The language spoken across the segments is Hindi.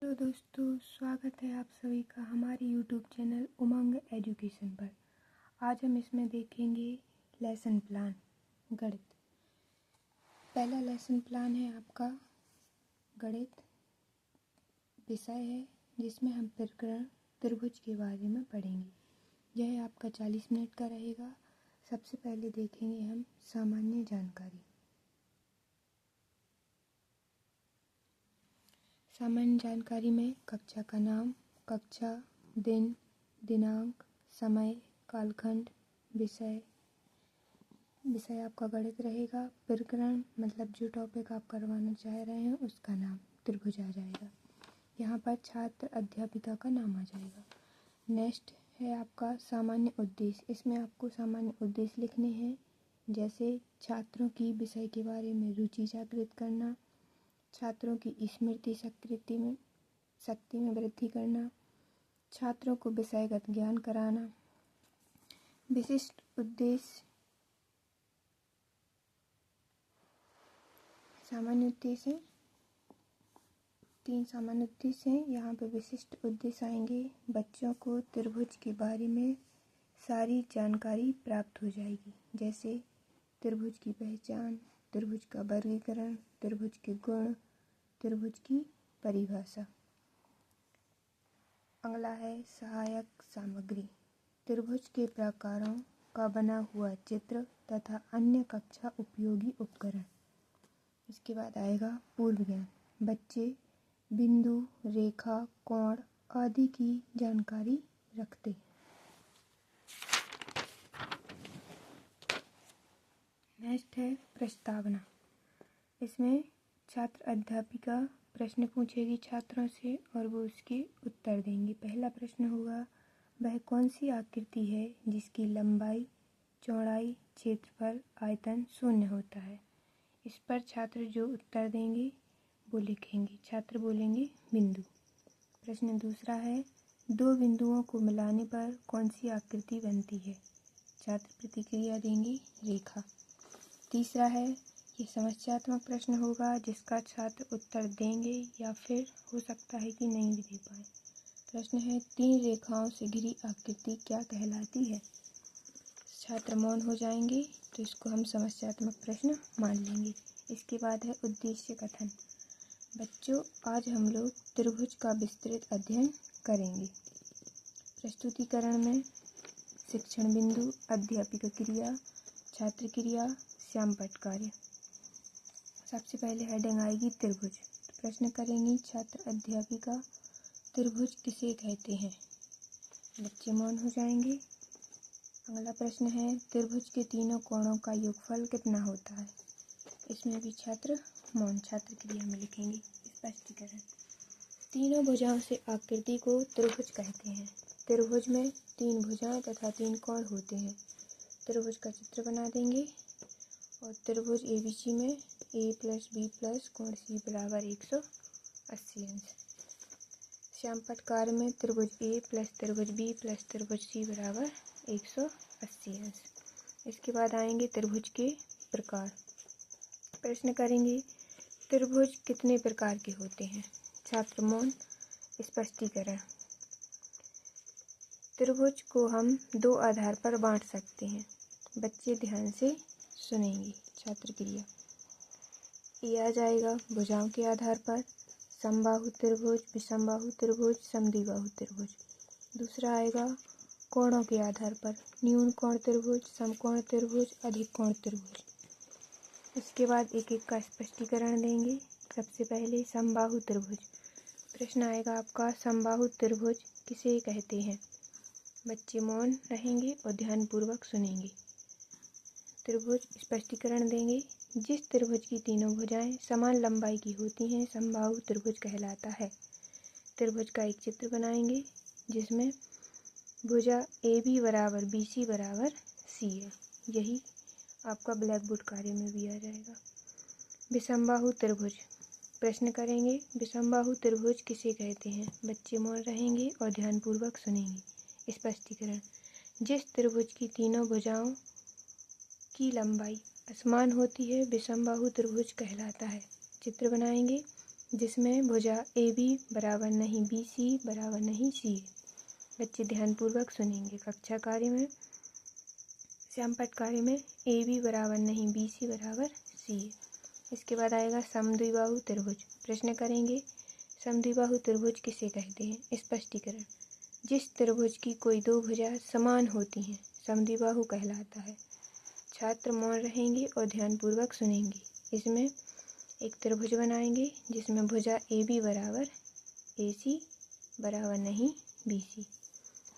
हेलो दोस्तों, स्वागत है आप सभी का हमारे YouTube चैनल उमंग एजुकेशन पर। आज हम इसमें देखेंगे लेसन प्लान गणित। पहला लेसन प्लान है आपका गणित विषय है, जिसमें हम प्रकरण त्रिभुज के बारे में पढ़ेंगे। यह आपका 40 मिनट का रहेगा। सबसे पहले देखेंगे हम सामान्य जानकारी। सामान्य जानकारी में कक्षा का नाम, कक्षा, दिन, दिनांक, समय, कालखंड, विषय आपका गणित रहेगा। प्रकरण मतलब जो टॉपिक आप करवाना चाह रहे हैं उसका नाम त्रिभुज आ जाएगा। यहाँ पर छात्र अध्यापिका का नाम आ जाएगा। नेक्स्ट है आपका सामान्य उद्देश्य। इसमें आपको सामान्य उद्देश्य लिखने हैं, जैसे छात्रों की विषय के बारे में रुचि जागृत करना, छात्रों की स्मृति शक्ति में वृद्धि करना, छात्रों को विषयगत ज्ञान कराना। विशिष्ट उद्देश्य सामान्य उद्देश्य हैं, 3 सामान्य उद्देश्य हैं। यहाँ पे विशिष्ट उद्देश्य आएंगे, बच्चों को त्रिभुज के बारे में सारी जानकारी प्राप्त हो जाएगी, जैसे त्रिभुज की पहचान, त्रिभुज का वर्गीकरण, त्रिभुज के गुण, त्रिभुज की परिभाषा। अगला है सहायक सामग्री। त्रिभुज के प्रकारों का बना हुआ चित्र तथा अन्य कक्षा उपयोगी उपकरण। इसके बाद आएगा पूर्व ज्ञान। बच्चे बिंदु, रेखा, कोण आदि की जानकारी रखते हैं। नेक्स्ट है प्रस्तावना। इसमें छात्र अध्यापिका प्रश्न पूछेगी छात्रों से और वो उसके उत्तर देंगे। पहला प्रश्न होगा, वह कौन सी आकृति है जिसकी लंबाई, चौड़ाई, क्षेत्रफल, आयतन शून्य होता है। इस पर छात्र जो उत्तर देंगे वो लिखेंगे। छात्र बोलेंगे बिंदु। प्रश्न दूसरा है, 2 बिंदुओं को मिलाने पर कौन सी आकृति बनती है। छात्र प्रतिक्रिया देंगे रेखा। तीसरा है, ये समस्यात्मक प्रश्न होगा जिसका छात्र उत्तर देंगे या फिर हो सकता है कि नहीं भी दे पाए। प्रश्न है, 3 रेखाओं से घिरी आकृति क्या कहलाती है। छात्र मौन हो जाएंगे तो इसको हम समस्यात्मक प्रश्न मान लेंगे। इसके बाद है उद्देश्य कथन। बच्चों, आज हम लोग त्रिभुज का विस्तृत अध्ययन करेंगे। प्रस्तुतिकरण में शिक्षण बिंदु, अध्यापिका क्रिया, छात्र क्रिया, श्यामपट्ट कार्य। सबसे पहले हेडिंग आएगी त्रिभुज। तो प्रश्न करेंगी छात्र अध्यापिका, त्रिभुज किसे कहते हैं। बच्चे मौन हो जाएंगे। अगला प्रश्न है, त्रिभुज के तीनों कोणों का योगफल कितना होता है। इसमें भी छात्र मौन। छात्र क्रिया में लिखेंगे स्पष्टीकरण। तीनों भुजाओं से आकृति को त्रिभुज कहते हैं। त्रिभुज में 3 भुजाएं तथा 3 कोण होते हैं। त्रिभुज का चित्र बना देंगे और त्रिभुज ABC में A + B + कोण C बराबर 180 अंश। श्यामपट्ट कार्य में त्रिभुज A + त्रिभुज B + त्रिभुज C बराबर 180 अंश। इसके बाद आएंगे त्रिभुज के प्रकार। प्रश्न करेंगे, त्रिभुज कितने प्रकार के होते हैं। छात्र मौन। स्पष्टीकरण। त्रिभुज को हम 2 आधार पर बांट सकते हैं। बच्चे ध्यान से सुनेंगे। छात्र क्रिया। ए आ जाएगा भुजाओं के आधार पर, समबाहु त्रिभुज, विषमबाहु त्रिभुज, समद्विबाहु त्रिभुज। दूसरा आएगा कोणों के आधार पर, न्यून कोण त्रिभुज, समकोण त्रिभुज, अधिक कोण त्रिभुज। इसके बाद एक एक का स्पष्टीकरण देंगे। सबसे पहले समबाहु त्रिभुज। प्रश्न आएगा आपका, समबाहु त्रिभुज किसे कहते हैं। बच्चे मौन रहेंगे और ध्यानपूर्वक सुनेंगे। त्रिभुज स्पष्टीकरण देंगे। जिस त्रिभुज की तीनों भुजाएं समान लंबाई की होती हैं समबाहु त्रिभुज कहलाता है। त्रिभुज का एक चित्र बनाएंगे जिसमें भुजा AB बराबर BC बराबर C है। यही आपका ब्लैक बोर्ड कार्य में भी आ जाएगा। विषमबाहु त्रिभुज। प्रश्न करेंगे, विषमबाहु त्रिभुज किसे कहते हैं। बच्चे मौन रहेंगे और ध्यानपूर्वक सुनेंगे। स्पष्टीकरण। जिस त्रिभुज की तीनों भुजाओं की लंबाई असमान होती है विषमबाहु त्रिभुज कहलाता है। चित्र बनाएंगे। जिसमें भुजा AB बराबर नहीं BC बराबर नहीं CA। बच्चे ध्यानपूर्वक सुनेंगे। कक्षा कार्य में श्यामपट्ट कार्य में AB बराबर नहीं BC बराबर CA। इसके बाद आएगा समद्विबाहु त्रिभुज। प्रश्न करेंगे समद्विबाहु त्रिभुज किसे कहते हैं। स्पष्टीकरण। जिस त्रिभुज की कोई दो भुजा समान होती हैं समद्विबाहु कहलाता है। छात्र मौन रहेंगे और ध्यानपूर्वक सुनेंगे। इसमें एक त्रिभुज बनाएंगे जिसमें भुजा AB बराबर AC बराबर नहीं BC।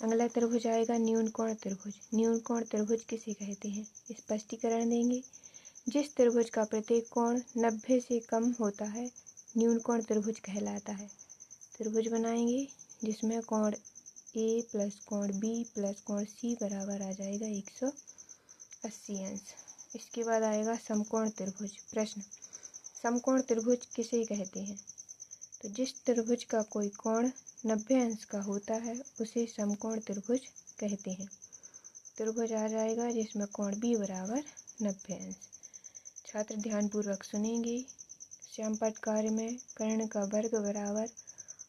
अगला त्रिभुज आएगा न्यून कोण त्रिभुज। न्यून कोण त्रिभुज किसे कहते हैं। स्पष्टीकरण देंगे। जिस त्रिभुज का प्रत्येक कोण 90 से कम होता है न्यून कोण त्रिभुज कहलाता है। त्रिभुज बनाएंगे जिसमें कोण A प्लस कोण B प्लस कोण C बराबर आ जाएगा 180 अंश। इसके बाद आएगा समकोण त्रिभुज। प्रश्न। समकोण त्रिभुज किसे कहते हैं। तो जिस त्रिभुज का कोई कोण 90 अंश का होता है उसे समकोण त्रिभुज कहते हैं। त्रिभुज आ जाएगा जिसमें कोण B बराबर 90 अंश। छात्र ध्यानपूर्वक सुनेंगे। श्यामपट्ट कार्य में कर्ण का वर्ग बराबर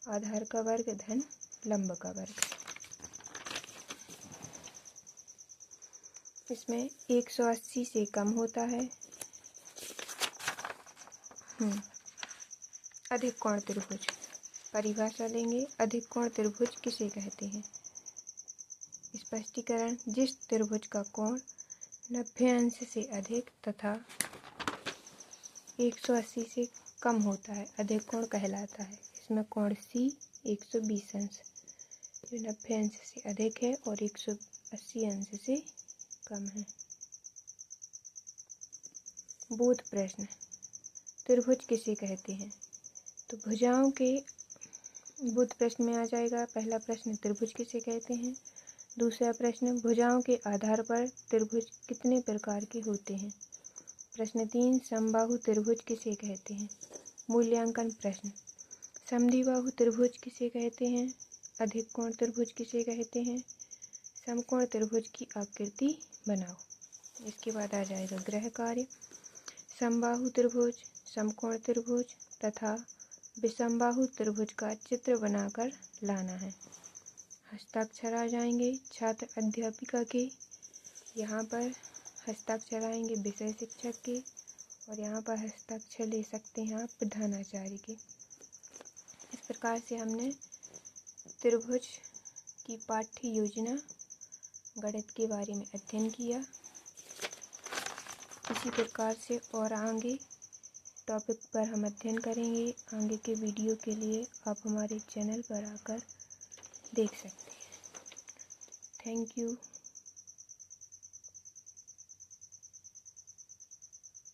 आधार का वर्ग धन लंब का वर्ग। इसमें 180 से कम होता है। अधिक कोण त्रिभुज। परिभाषा लेंगे। अधिक कोण त्रिभुज किसे कहते हैं। स्पष्टीकरण। जिस त्रिभुज का कोण 90 अंश से अधिक तथा 180 से कम होता है अधिक कोण कहलाता है। इसमें कोण C 120 अंश जो 90 अंश से अधिक है और 180 अंश से कम है। बोध प्रश्न। त्रिभुज किसे कहते हैं। तो भुजाओं के बोध प्रश्न में आ जाएगा। पहला प्रश्न त्रिभुज किसे कहते हैं। दूसरा प्रश्न भुजाओं के आधार पर त्रिभुज कितने प्रकार के होते हैं। प्रश्न 3 समबाहु त्रिभुज किसे कहते हैं। मूल्यांकन प्रश्न। समद्विबाहु त्रिभुज किसे कहते हैं। अधिक कोण त्रिभुज किसे कहते हैं। समकोण त्रिभुज की आकृति बनाओ। इसके बाद आ जाएगा गृह कार्य। समबाहु त्रिभुज समकोण त्रिभुज तथा विषमबाहु त्रिभुज का चित्र बनाकर लाना है। हस्ताक्षर आ जाएंगे छात्र अध्यापिका के। यहाँ पर हस्ताक्षर आएंगे विषय शिक्षक के और यहाँ पर हस्ताक्षर ले सकते हैं आप प्रधानाचार्य के। इस प्रकार से हमने त्रिभुज की पाठ्य योजना गणित के बारे में अध्ययन किया। इसी प्रकार से और आगे टॉपिक पर हम अध्ययन करेंगे। आगे के वीडियो के लिए आप हमारे चैनल पर आकर देख सकते हैं। Thank you.